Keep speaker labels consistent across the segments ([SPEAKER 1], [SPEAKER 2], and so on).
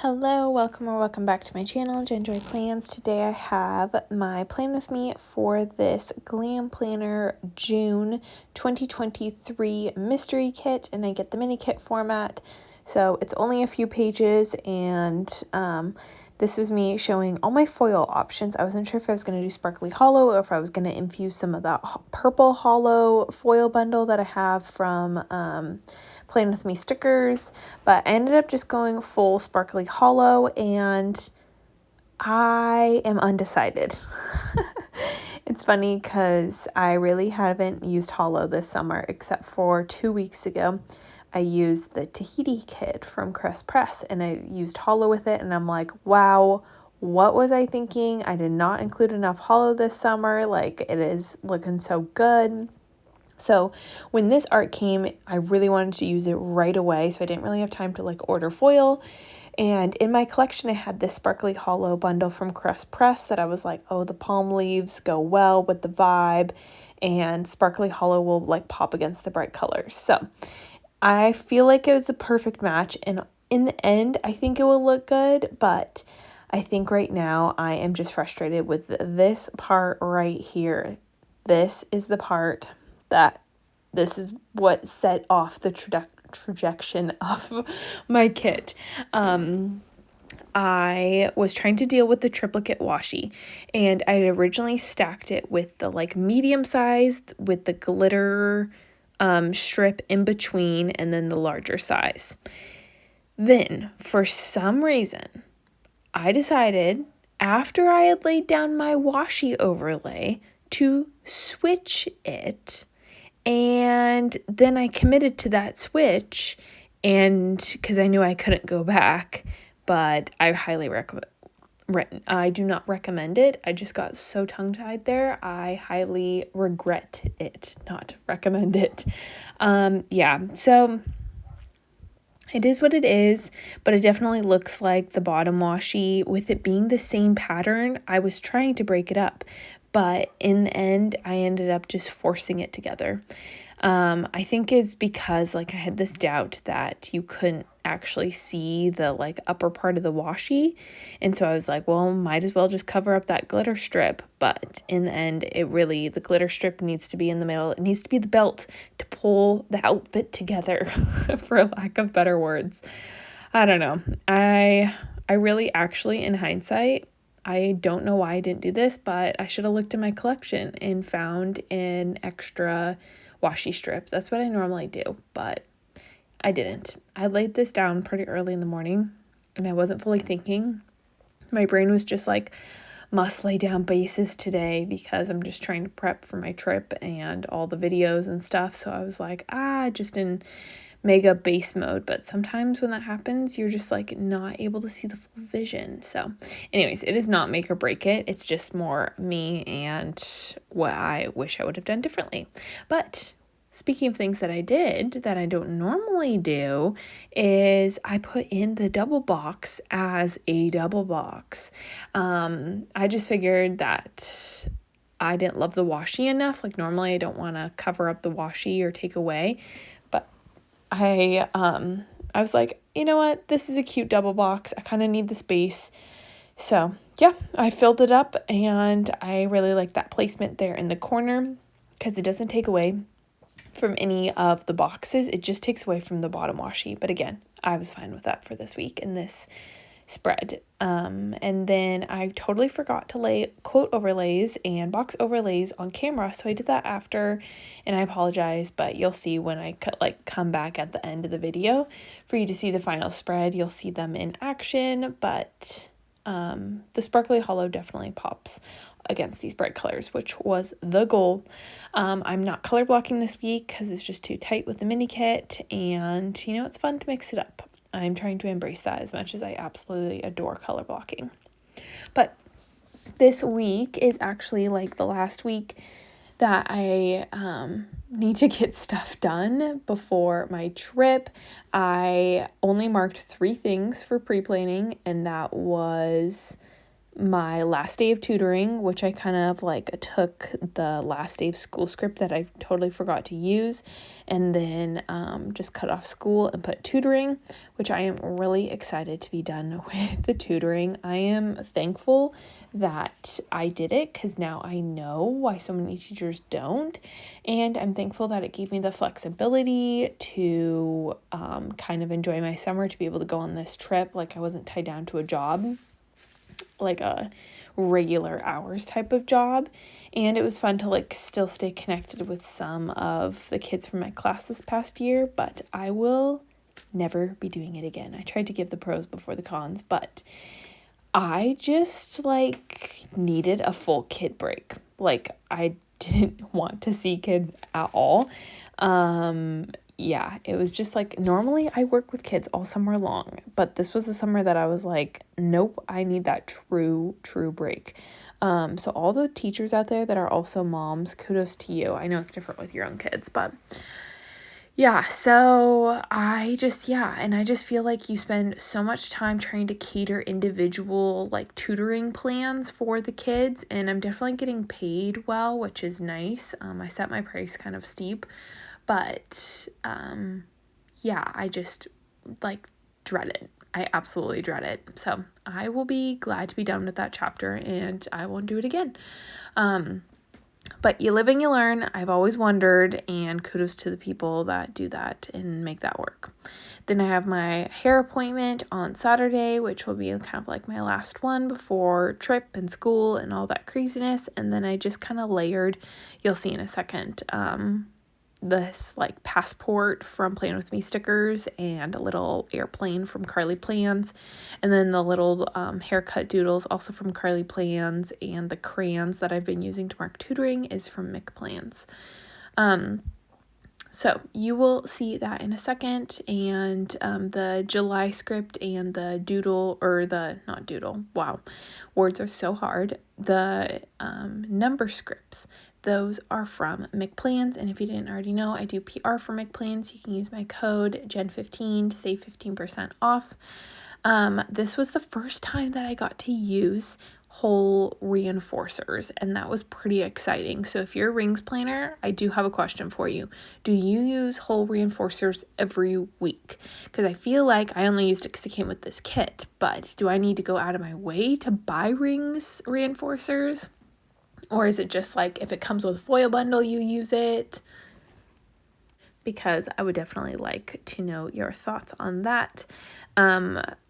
[SPEAKER 1] Hello, welcome or welcome back to my channel, Enjoy Plans. Today I have my plan with me for this Glam Planner June 2023 mystery kit, and I get the mini kit format. So it's only a few pages, and this was me showing all my foil options. I wasn't sure if I was going to do sparkly hollow or if I was going to infuse some of that purple hollow foil bundle that I have from Plan With Me stickers, but I ended up just going full sparkly hollow, and I am undecided. It's funny because I really haven't used hollow this summer except for 2 weeks ago. I used the Tahiti kit from Crest Press, and I used hollow with it, and I'm like, wow, what was I thinking? I did not include enough hollow this summer. Like, it is looking so good. So when this art came, I really wanted to use it right away, so I didn't really have time to order foil. And in my collection, I had this sparkly hollow bundle from Crest Press that I was like, oh, the palm leaves go well with the vibe, and sparkly hollow will pop against the bright colors. So I feel like it was a perfect match, and in the end, I think it will look good, but I think right now I am just frustrated with this part right here. This is the part that this is what set off the trajectory of my kit. I was trying to deal with the triplicate washi, and I had originally stacked it with the medium sized with the glitter strip in between, and then the larger size. Then for some reason I decided, after I had laid down my washi overlay, to switch it. And then I committed to that switch, and because I knew I couldn't go back, but I highly recommend. I do not recommend it. I just got so tongue-tied there. I highly regret it, not recommend it. So it is what it is, but it definitely looks like the bottom washi. With it being the same pattern, I was trying to break it up, but in the end, I ended up just forcing it together. I think is because I had this doubt that you couldn't actually see the upper part of the washi, and so I was like, well, might as well just cover up that glitter strip. But in the end, the glitter strip needs to be in the middle. It needs to be the belt to pull the outfit together, for lack of better words. I don't know. I really, actually, in hindsight, I don't know why I didn't do this, but I should have looked in my collection and found an extra washi strip. That's what I normally do, but I didn't. I laid this down pretty early in the morning, and I wasn't fully thinking. My brain was just must lay down bases today because I'm just trying to prep for my trip and all the videos and stuff. So I was just in mega base mode. But sometimes when that happens, you're just not able to see the full vision. So anyways, it is not make or break it. It's just more me and what I wish I would have done differently. But speaking of things that I did that I don't normally do, is I put in the double box as a double box. I just figured that I didn't love the washi enough. Normally I don't want to cover up the washi or take away, but I was like, you know what? This is a cute double box. I kind of need the space. So yeah, I filled it up, and I really like that placement there in the corner because it doesn't take away from any of the boxes. It just takes away from the bottom washi. But again, I was fine with that for this week in this spread. And then I totally forgot to lay quote overlays and box overlays on camera, so I did that after, and I apologize, but you'll see when I come back at the end of the video for you to see the final spread. You'll see them in action, but the sparkly hollow definitely pops against these bright colors, which was the goal. I'm not color blocking this week because it's just too tight with the mini kit, and it's fun to mix it up. I'm trying to embrace that as much as I absolutely adore color blocking. But this week is actually the last week that I need to get stuff done before my trip. I only marked 3 things for pre-planning, and that was my last day of tutoring, which I kind of like took the last day of school script that I totally forgot to use, and then just cut off school and put tutoring, which I am really excited to be done with the tutoring. I am thankful that I did it because now I know why so many teachers don't, and I'm thankful that it gave me the flexibility to kind of enjoy my summer, to be able to go on this trip. Like I wasn't tied down to a job, like a regular hours type of job, and it was fun to like still stay connected with some of the kids from my class this past year, but I will never be doing it again. I tried to give the pros before the cons, but I just like needed a full kid break. Like I didn't want to see kids at all. Yeah, it was just like, normally I work with kids all summer long, but this was the summer that I was like, nope, I need that true break. So all the teachers out there that are also moms, kudos to you. I know it's different with your own kids, but yeah, so I just feel like you spend so much time trying to cater individual like tutoring plans for the kids, and I'm definitely getting paid well, which is nice. I set my price kind of steep, but yeah, I just like dread it. I absolutely dread it. So I will be glad to be done with that chapter, and I won't do it again. But you live and you learn. I've always wondered, and kudos to the people that do that and make that work. Then I have my hair appointment on Saturday, which will be kind of like my last one before trip and school and all that craziness. And then I just kind of layered, you'll see in a second, this like passport from Plan With Me stickers and a little airplane from Carly Plans, and then the little haircut doodles also from Carly Plans, and the crayons that I've been using to mark tutoring is from Mick Plans. So you will see that in a second, and the July script and the doodle, or the, not doodle, wow, words are so hard, the number scripts, those are from McPlans, and if you didn't already know, I do PR for McPlans. You can use my code GEN15 to save 15% off. This was the first time that I got to use whole reinforcers, and that was pretty exciting. So if you're a rings planner, I do have a question for you. Do you use whole reinforcers every week? Because I feel like I only used it because it came with this kit, but do I need to go out of my way to buy rings reinforcers? Or is it just like if it comes with a foil bundle, you use it? Because I would definitely like to know your thoughts on that.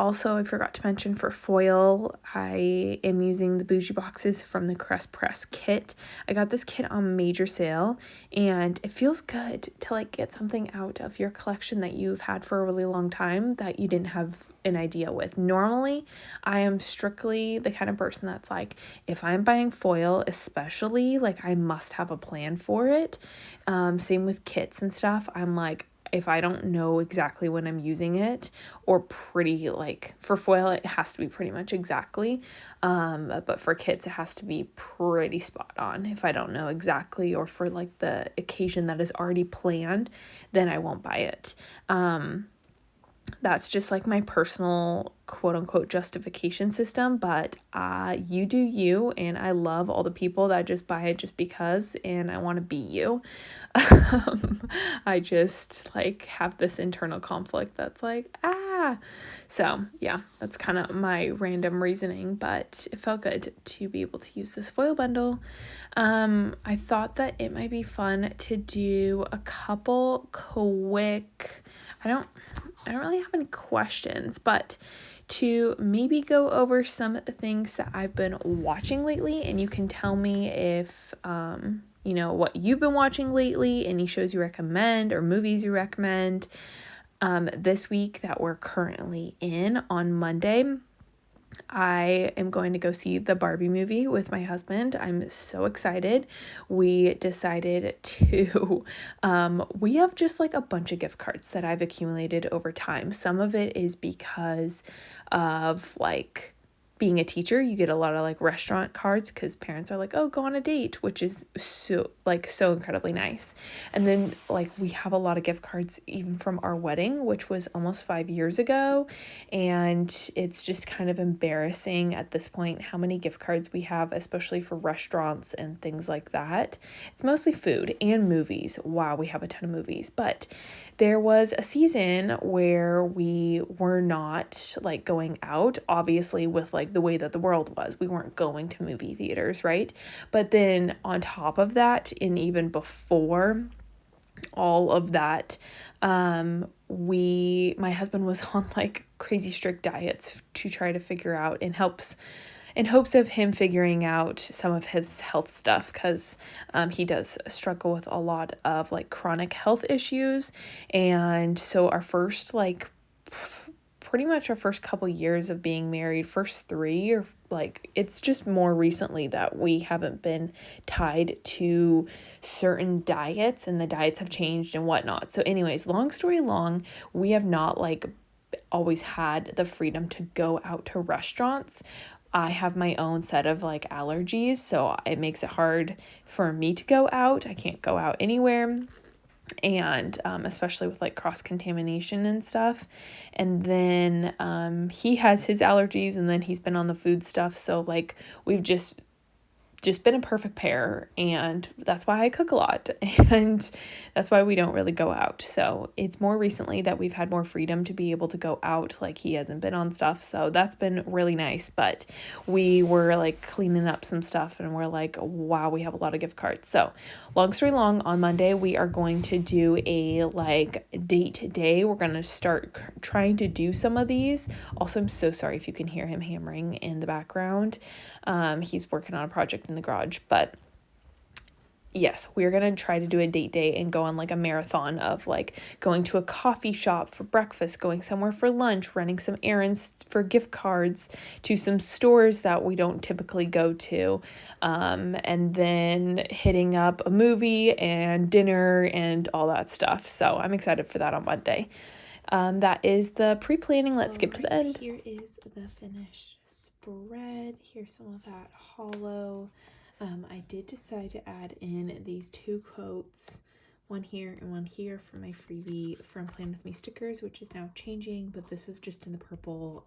[SPEAKER 1] Also, I forgot to mention for foil, I am using the bougie boxes from the Crest Press kit. I got this kit on major sale, and it feels good to like get something out of your collection that you've had for a really long time that you didn't have an idea with. Normally, I am strictly the kind of person that's like, if I'm buying foil, especially, like I must have a plan for it. Same with kits and stuff. I'm like, if I don't know exactly when I'm using it, or pretty like for foil, it has to be pretty much exactly. But for kits, it has to be pretty spot on. If I don't know exactly, or for like the occasion that is already planned, then I won't buy it. That's just like my personal quote unquote justification system, but you do you, and I love all the people that just buy it just because, and I want to be you. I just like have this internal conflict that's like, so yeah, that's kind of my random reasoning, but it felt good to be able to use this foil bundle. I thought that it might be fun to do a couple quick, I don't really have any questions, but to maybe go over some things that I've been watching lately, and you can tell me if, you know, what you've been watching lately, any shows you recommend or movies you recommend. This week that we're currently in, on Monday, I am going to go see the Barbie movie with my husband. I'm so excited. We decided to, we have just like a bunch of gift cards that I've accumulated over time. Some of it is because of like being a teacher, you get a lot of like restaurant cards because parents are like, oh, go on a date, which is so incredibly nice. And then like we have a lot of gift cards even from our wedding, which was almost 5 years ago. And it's just kind of embarrassing at this point how many gift cards we have, especially for restaurants and things like that. It's mostly food and movies. Wow, we have a ton of movies. But there was a season where we were not like going out, obviously with like the way that the world was. We weren't going to movie theaters, right? But then on top of that, and even before all of that, my husband was on like crazy strict diets to try to figure out in hopes of him figuring out some of his health stuff, because he does struggle with a lot of like chronic health issues. And so our first like pretty much our first couple years of being married, first 3, or like it's just more recently that we haven't been tied to certain diets, and the diets have changed and whatnot. So anyways, long story long, we have not like always had the freedom to go out to restaurants. I have my own set of like allergies, so it makes it hard for me to go out. I can't go out anywhere. And especially with like cross-contamination and stuff. And then he has his allergies, and then he's been on the food stuff. So like we've just been a perfect pair, and that's why I cook a lot, and that's why we don't really go out. So it's more recently that we've had more freedom to be able to go out, like he hasn't been on stuff, so that's been really nice. But we were like cleaning up some stuff, and we're like, wow, we have a lot of gift cards. So long story long, on Monday we are going to do a like date day. We're going to start trying to do some of these. Also, I'm so sorry if you can hear him hammering in the background. He's working on a project in the garage. But yes, we're going to try to do a date day and go on like a marathon of like going to a coffee shop for breakfast, going somewhere for lunch, running some errands for gift cards to some stores that we don't typically go to, and then hitting up a movie and dinner and all that stuff. So I'm excited for that on Monday. That is the pre-planning. Let's skip to the end. Here is the finished spread. Here's some of that hollow. I did decide to add in these 2 quotes, one here and one here, for my freebie from Plan With Me stickers, which is now changing, but this was just in the purple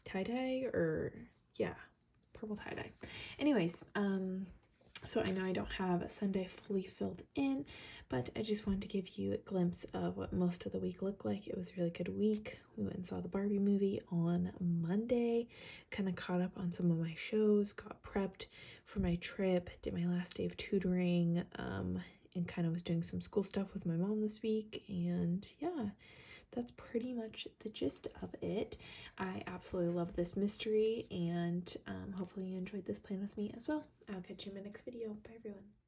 [SPEAKER 1] tie-dye, or yeah, purple tie-dye. Anyways, so I know I don't have a Sunday fully filled in, but I just wanted to give you a glimpse of what most of the week looked like. It was a really good week. We went and saw the Barbie movie on Monday, kind of caught up on some of my shows, got prepped for my trip, did my last day of tutoring, and kind of was doing some school stuff with my mom this week. And yeah, that's pretty much the gist of it. I absolutely love this mystery, and hopefully you enjoyed this plan with me as well. I'll catch you in my next video. Bye, everyone.